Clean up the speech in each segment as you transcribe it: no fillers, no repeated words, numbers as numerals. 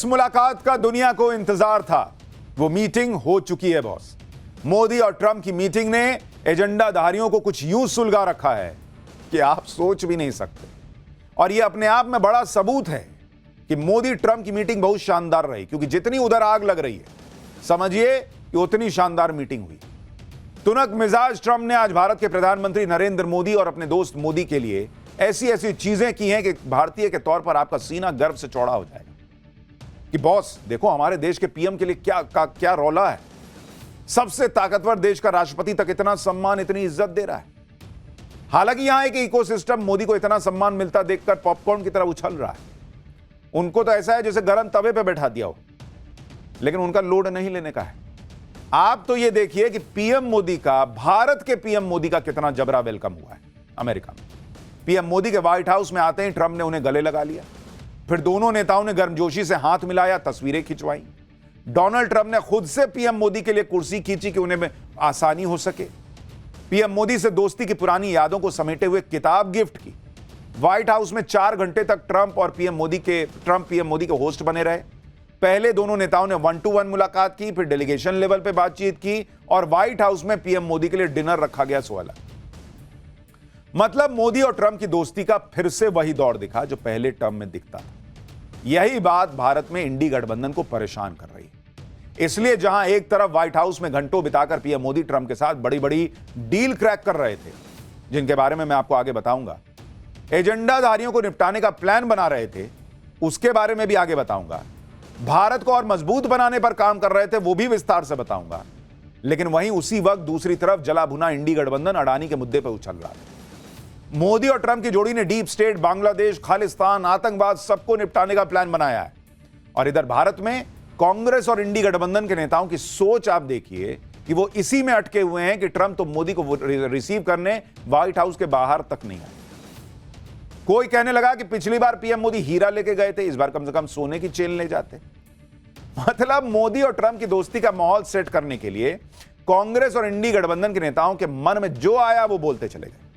जिस मुलाकात का दुनिया को इंतजार था वो मीटिंग हो चुकी है बॉस। मोदी और ट्रंप की मीटिंग ने एजेंडाधारियों को कुछ यूं सुलगा रखा है कि आप सोच भी नहीं सकते। और यह अपने आप में बड़ा सबूत है कि मोदी ट्रंप की मीटिंग बहुत शानदार रही, क्योंकि जितनी उधर आग लग रही है समझिए कि उतनी शानदार मीटिंग हुई। तुनक मिजाज ट्रंप ने आज भारत के प्रधानमंत्री नरेंद्र मोदी और अपने दोस्त मोदी के लिए ऐसी ऐसी चीजें की हैं कि भारतीय के तौर पर आपका सीना गर्व से चौड़ा हो जाएगा कि बॉस देखो हमारे देश के पीएम के लिए क्या रौला है। सबसे ताकतवर देश का राष्ट्रपति तक इतना सम्मान, इतनी इज्जत दे रहा है। हालांकि यहां एक इकोसिस्टम मोदी को इतना सम्मान मिलता देखकर पॉपकॉर्न की तरह उछल रहा है। उनको तो ऐसा है जैसे गर्म तवे पे बैठा दिया हो, लेकिन उनका लोड नहीं लेने का है। आप तो ये देखिए कि पीएम मोदी का, भारत के पीएम मोदी का कितना जबरा वेलकम हुआ है अमेरिका में। पीएम मोदी के व्हाइट हाउस में आते ही ट्रंप ने उन्हें गले लगा लिया, फिर दोनों नेताओं ने गर्मजोशी से हाथ मिलाया, तस्वीरें खिंचवाई। डोनाल्ड ट्रंप ने खुद से पीएम मोदी के लिए कुर्सी खींची कि उन्हें आसानी हो सके। पीएम मोदी से दोस्ती की पुरानी यादों को समेटे हुए किताब गिफ्ट की। व्हाइट हाउस में 4 घंटे तक ट्रंप पीएम मोदी के होस्ट बने रहे। पहले दोनों नेताओं ने 1-to-1 मुलाकात की, फिर डेलीगेशन लेवल पे बातचीत की और व्हाइट हाउस में पीएम मोदी के लिए डिनर रखा गया 16। मतलब मोदी और ट्रंप की दोस्ती का फिर से वही दौर दिखा जो पहले टर्म में दिखता था। यही बात भारत में इंडी गठबंधन को परेशान कर रही है। इसलिए जहां एक तरफ व्हाइट हाउस में घंटों बिताकर पीएम मोदी ट्रंप के साथ बड़ी बड़ी डील क्रैक कर रहे थे, जिनके बारे में मैं आपको आगे बताऊंगा, एजेंडाधारियों को निपटाने का प्लान बना रहे थे, उसके बारे में भी आगे बताऊंगा, भारत को और मजबूत बनाने पर काम कर रहे थे, वो भी विस्तार से बताऊंगा। लेकिन वहीं उसी वक्त दूसरी तरफ जला भुना इंडी गठबंधन अडानी के मुद्दे पर उछल रहा था। मोदी और ट्रंप की जोड़ी ने डीप स्टेट, बांग्लादेश, खालिस्तान, आतंकवाद सबको निपटाने का प्लान बनाया है। और इधर भारत में कांग्रेस और इंडी गठबंधन के नेताओं की सोच आप देखिए कि वो इसी में अटके हुए हैं कि ट्रंप तो मोदी को रिसीव करने व्हाइट हाउस के बाहर तक नहीं आए। कोई कहने लगा कि पिछली बार पीएम मोदी हीरा लेके गए थे, इस बार कम से कम सोने की चेन ले जाते। मतलब मोदी और ट्रंप की दोस्ती का माहौल सेट करने के लिए कांग्रेस और इंडी गठबंधन के नेताओं के मन में जो आया वो बोलते चले गए।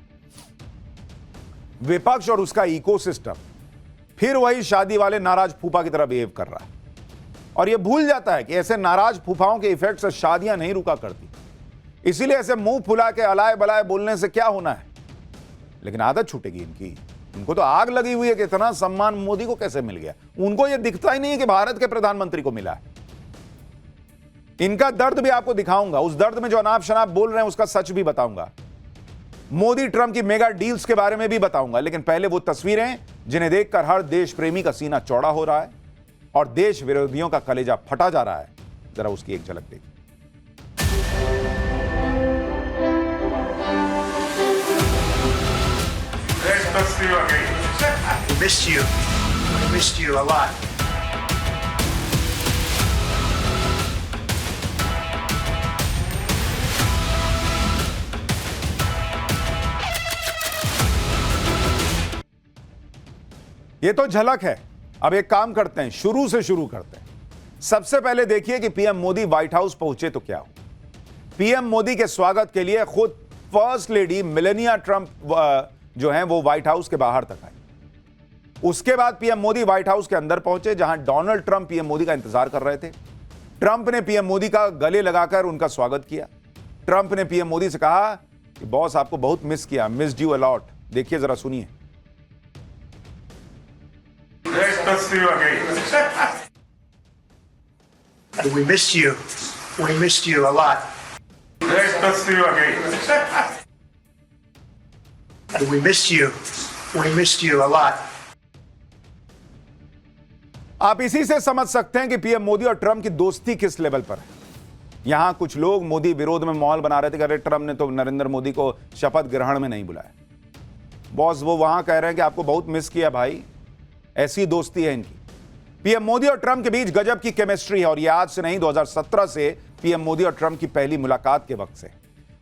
विपक्ष और उसका इकोसिस्टम फिर वही शादी वाले नाराज फूफा की तरह बिहेव कर रहा है और यह भूल जाता है कि ऐसे नाराज फूफाओं के इफेक्ट से शादियां नहीं रुका करती। इसीलिए ऐसे मुंह फुला के अलाए बलाए बोलने से क्या होना है, लेकिन आदत छूटेगी इनकी। उनको तो आग लगी हुई है कि इतना सम्मान मोदी को कैसे मिल गया। उनको यह दिखता ही नहीं है कि भारत के प्रधानमंत्री को मिला है। इनका दर्द भी आपको दिखाऊंगा, उस दर्द में जो अनाप शनाप बोल रहे हैं उसका सच भी बताऊंगा। मोदी ट्रंप की मेगा डील्स के बारे में भी बताऊंगा। लेकिन पहले वो तस्वीरें जिन्हें देखकर हर देश प्रेमी का सीना चौड़ा हो रहा है और देश विरोधियों का कलेजा फटा जा रहा है, जरा उसकी एक झलक देखिए। We missed you a lot. ये तो झलक है। अब एक काम करते हैं, शुरू से शुरू करते हैं। सबसे पहले देखिए कि पीएम मोदी व्हाइट हाउस पहुंचे तो क्या हुआ। पीएम मोदी के स्वागत के लिए खुद फर्स्ट लेडी मेलानिया ट्रंप जो हैं वो व्हाइट हाउस के बाहर तक आई। उसके बाद पीएम मोदी व्हाइट हाउस के अंदर पहुंचे, जहां डोनाल्ड ट्रंप पीएम मोदी का इंतजार कर रहे थे। ट्रंप ने पीएम मोदी का गले लगाकर उनका स्वागत किया। ट्रंप ने पीएम मोदी से कहा कि बॉस आपको बहुत मिस किया, मिस्ड यू अ लॉट। देखिए जरा सुनिए। We missed you. We missed you a lot. We missed you. We missed you a lot. आप इसी से समझ सकते हैं कि पीएम मोदी और ट्रंप की दोस्ती किस लेवल पर है। यहां कुछ लोग मोदी विरोध में माहौल बना रहे थे कि अरे ट्रंप ने तो नरेंद्र मोदी को शपथ ग्रहण में नहीं बुलाया। बॉस वो वहां कह रहे हैं कि आपको बहुत मिस किया भाई। ऐसी दोस्ती है इनकी। पीएम मोदी और ट्रंप के बीच गजब की केमिस्ट्री है और यह आज से नहीं 2017 से पीएम मोदी और ट्रंप की पहली मुलाकात के वक्त से।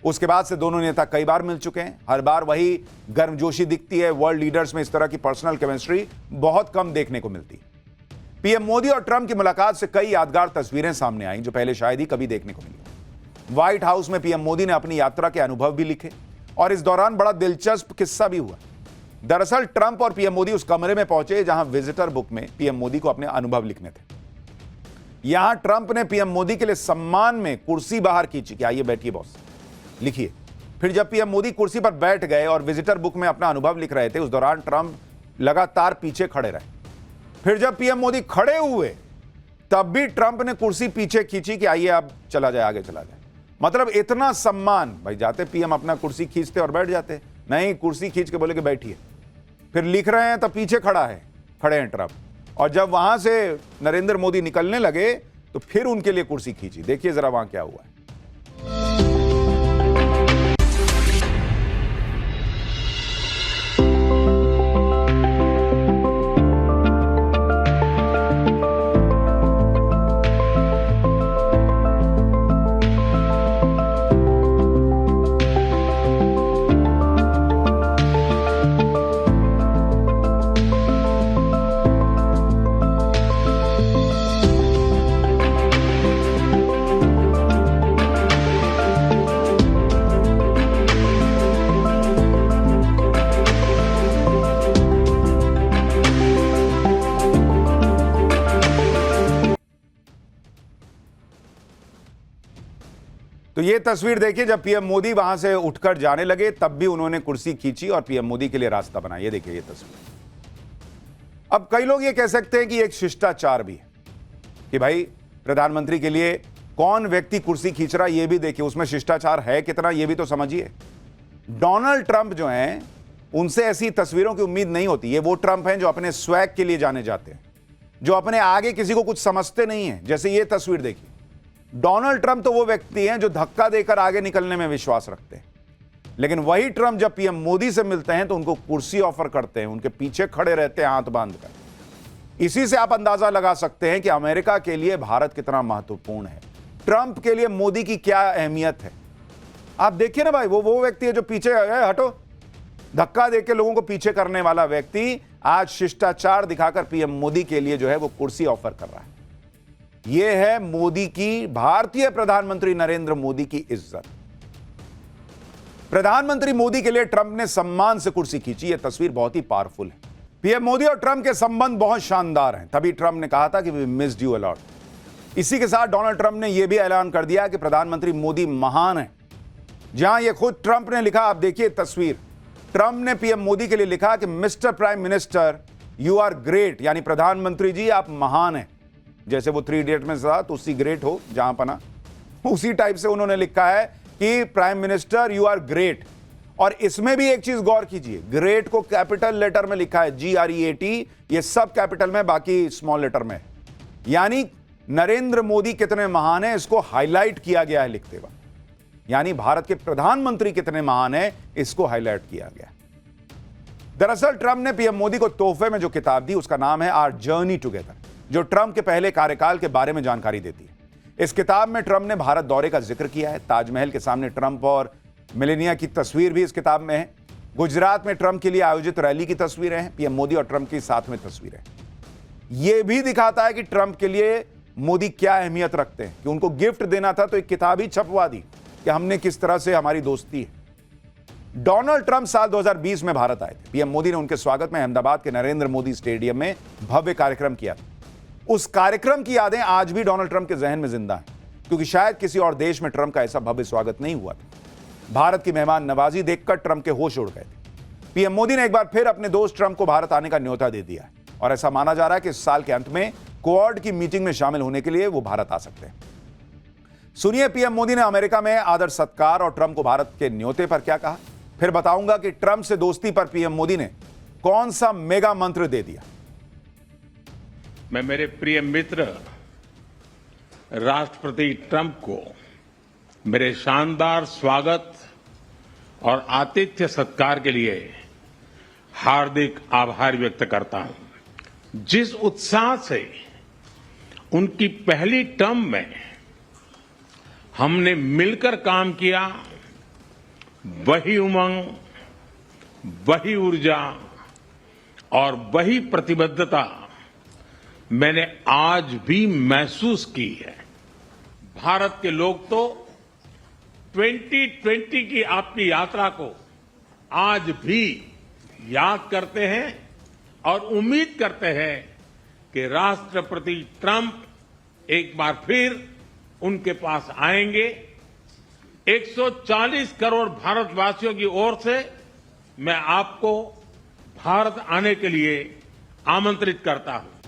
उसके बाद से दोनों नेता कई बार मिल चुके हैं। हर बार वही गर्मजोशी दिखती है। वर्ल्ड लीडर्स में इस तरह की पर्सनल केमिस्ट्री बहुत कम देखने को मिलती है। पीएम मोदी और ट्रंप की मुलाकात से कई यादगार तस्वीरें सामने आई जो पहले शायद ही कभी देखने को मिली। व्हाइट हाउस में पीएम मोदी ने अपनी यात्रा के अनुभव भी लिखे और इस दौरान बड़ा दिलचस्प किस्सा भी हुआ। दरअसल ट्रंप और पीएम मोदी उस कमरे में पहुंचे जहां विजिटर बुक में पीएम मोदी को अपने अनुभव लिखने थे। यहां ट्रंप ने पीएम मोदी के लिए सम्मान में कुर्सी बाहर खींची कि आइए बैठिए बॉस, लिखिए। फिर जब पीएम मोदी कुर्सी पर बैठ गए और विजिटर बुक में अपना अनुभव लिख रहे थे, उस दौरान ट्रंप लगातार पीछे खड़े रहे। फिर जब पीएम मोदी खड़े हुए तब भी ट्रंप ने कुर्सी पीछे खींची कि आइए अब चला जाए, आगे चला जाए। मतलब इतना सम्मान। भाई जाते पीएम अपना कुर्सी खींचते और बैठ जाते, नहीं, कुर्सी खींच के बोले कि बैठिए। फिर लिख रहे हैं तो पीछे खड़े हैं ट्रंप। और जब वहां से नरेंद्र मोदी निकलने लगे तो फिर उनके लिए कुर्सी खींची। देखिए जरा वहां क्या हुआ है। तो ये तस्वीर देखिए, जब पीएम मोदी वहां से उठकर जाने लगे तब भी उन्होंने कुर्सी खींची और पीएम मोदी के लिए रास्ता बनाया। ये देखिए ये तस्वीर। अब कई लोग ये कह सकते हैं कि एक शिष्टाचार भी है कि भाई प्रधानमंत्री के लिए कौन व्यक्ति कुर्सी खींच रहा है ये भी देखिए, उसमें शिष्टाचार है कितना ये भी तो समझिए। डोनाल्ड ट्रंप जो हैं उनसे ऐसी तस्वीरों की उम्मीद नहीं होती। ये वो ट्रंप हैं जो अपने स्वैग के लिए जाने जाते हैं, जो अपने आगे किसी को कुछ समझते नहीं है। जैसे ये तस्वीर देखिए, डोनाल्ड ट्रंप तो वो व्यक्ति हैं जो धक्का देकर आगे निकलने में विश्वास रखते हैं, लेकिन वही ट्रंप जब पीएम मोदी से मिलते हैं तो उनको कुर्सी ऑफर करते हैं, उनके पीछे खड़े रहते हैं हाथ बांधकर। इसी से आप अंदाजा लगा सकते हैं कि अमेरिका के लिए भारत कितना महत्वपूर्ण है, ट्रंप के लिए मोदी की क्या अहमियत है। आप देखिए ना भाई, वो व्यक्ति है जो पीछे हटो धक्का देकर लोगों को पीछे करने वाला व्यक्ति आज शिष्टाचार दिखाकर पीएम मोदी के लिए जो है वो कुर्सी ऑफर कर रहा है। यह है मोदी की, भारतीय प्रधानमंत्री नरेंद्र मोदी की इज्जत। प्रधानमंत्री मोदी के लिए ट्रंप ने सम्मान से कुर्सी खींची। यह तस्वीर बहुत ही पावरफुल है। पीएम मोदी और ट्रंप के संबंध बहुत शानदार हैं, तभी ट्रंप ने कहा था कि we missed you a lot. इसी के साथ डोनाल्ड ट्रंप ने यह भी ऐलान कर दिया कि प्रधानमंत्री मोदी महान है। जहां यह खुद ट्रंप ने लिखा, आप देखिए तस्वीर, ट्रंप ने पीएम मोदी के लिए लिखा कि mister prime minister you are great, यानी प्रधानमंत्री जी आप महान हैं। जैसे वो 3 इडियट में था तो उसी ग्रेट हो जहां पना, उसी टाइप से उन्होंने लिखा है कि prime minister you are great. और इसमें भी एक चीज गौर कीजिए, ग्रेट को कैपिटल लेटर में लिखा है, GREAT, ये सब कैपिटल में, बाकी स्मॉल लेटर में। यानी नरेंद्र मोदी कितने महान है इसको हाईलाइट किया गया है लिखते वक्त, यानी भारत के प्रधानमंत्री कितने महान है इसको हाईलाइट किया गया। दरअसल ट्रंप ने पीएम मोदी को तोहफे में जो किताब दी उसका नाम है आवर जर्नी टुगेदर, जो ट्रंप के पहले कार्यकाल के बारे में जानकारी देती है। इस किताब में ट्रंप ने भारत दौरे का जिक्र किया है। ताजमहल के सामने ट्रंप और मेलेनिया की तस्वीर भी इस किताब में है। गुजरात में ट्रंप के लिए आयोजित रैली की तस्वीरें हैं, पीएम मोदी और ट्रंप की साथ में तस्वीरें। यह भी दिखाता है कि ट्रंप के लिए मोदी क्या अहमियत रखते हैं कि उनको गिफ्ट देना था तो एक किताब ही छपवा दी कि हमने किस तरह से हमारी दोस्ती है। डोनाल्ड ट्रंप साल 2020 में भारत आए थे। पीएम मोदी ने उनके स्वागत में अहमदाबाद के नरेंद्र मोदी स्टेडियम में भव्य कार्यक्रम किया था। उस कार्यक्रम की यादें आज भी डोनाल्ड ट्रंप के जहन में जिंदा हैं, क्योंकि शायद किसी और देश में ट्रंप का ऐसा भव्य स्वागत नहीं हुआ था। भारत की मेहमान नवाजी देखकर ट्रंप के होश उड़ गए थे। पीएम मोदी ने एक बार फिर अपने दोस्त ट्रंप को भारत आने का न्योता दे दिया है और ऐसा माना जा रहा है कि इस साल के अंत में क्वाड की मीटिंग में शामिल होने के लिए वो भारत आ सकते हैं। सुनिए पीएम मोदी ने अमेरिका में आदर सत्कार और ट्रंप को भारत के न्योते पर क्या कहा। फिर बताऊंगा कि ट्रंप से दोस्ती पर पीएम मोदी ने कौन सा मेगा मंत्र दे दिया। मैं मेरे प्रिय मित्र राष्ट्रपति ट्रंप को मेरे शानदार स्वागत और आतिथ्य सत्कार के लिए हार्दिक आभार व्यक्त करता हूं। जिस उत्साह से उनकी पहली टर्म में हमने मिलकर काम किया, वही उमंग, वही ऊर्जा और वही प्रतिबद्धता मैंने आज भी महसूस की है। भारत के लोग तो 2020 की आपकी यात्रा को आज भी याद करते हैं और उम्मीद करते हैं कि राष्ट्रपति ट्रंप एक बार फिर उनके पास आएंगे। 140 करोड़ भारतवासियों की ओर से मैं आपको भारत आने के लिए आमंत्रित करता हूं।